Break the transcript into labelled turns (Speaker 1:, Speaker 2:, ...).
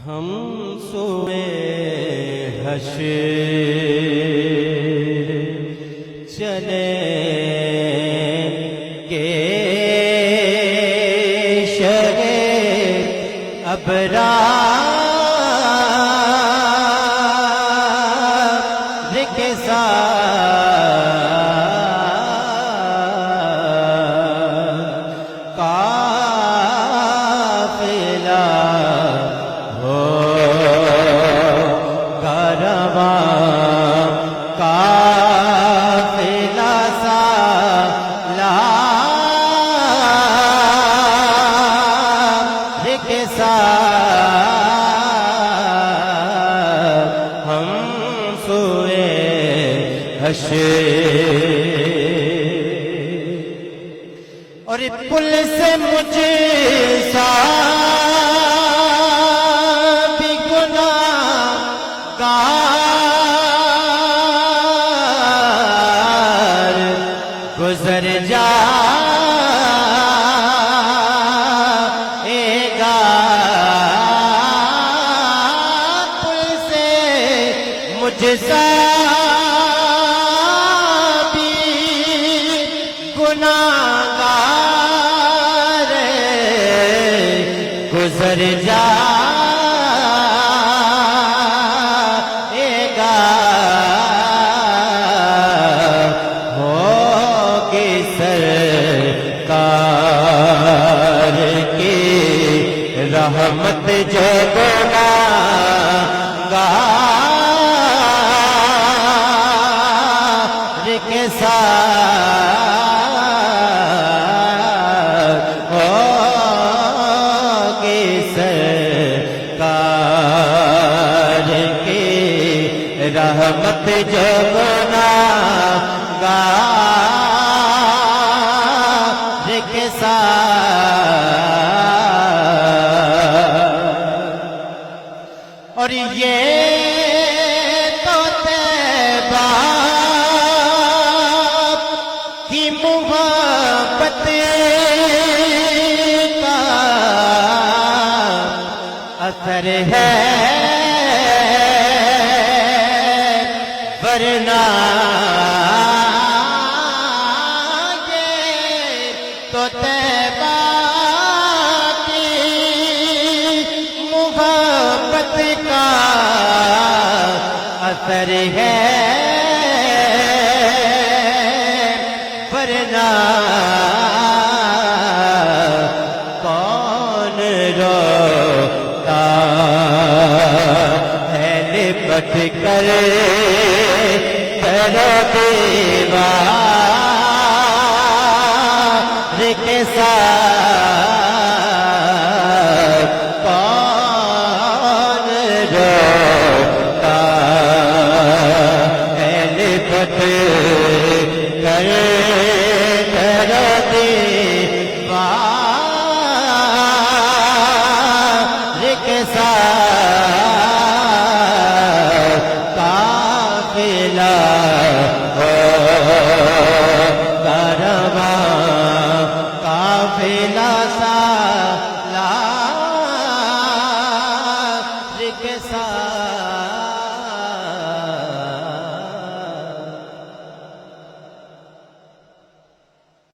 Speaker 1: ہم سوئے حشر چلے گے شرے ابرار کے ساتھ قافلہ قافلہ سالار کے ساتھ ہم سوئے حشر اور پل سے مجھے گزر جائے گا پل سے مجھ سا بھی گناہگار گزر جائے گا سرکار کی رحمت جو گناہگار کے ساتھ ہوگی سرکار کی رحمت جو گناہگار کے ساتھ اور یہ تو طیبہ کی محبت کا اثر ہے ورنہ تو طیبہ کی محبت کا اثر ہے ورنہ کون روتا ہے لپٹ کر کرو دیوار کے ساتھ کون روتا ہے لپٹ کر کرو دیوار کے ساتھ قافلہ کارواں قافلہ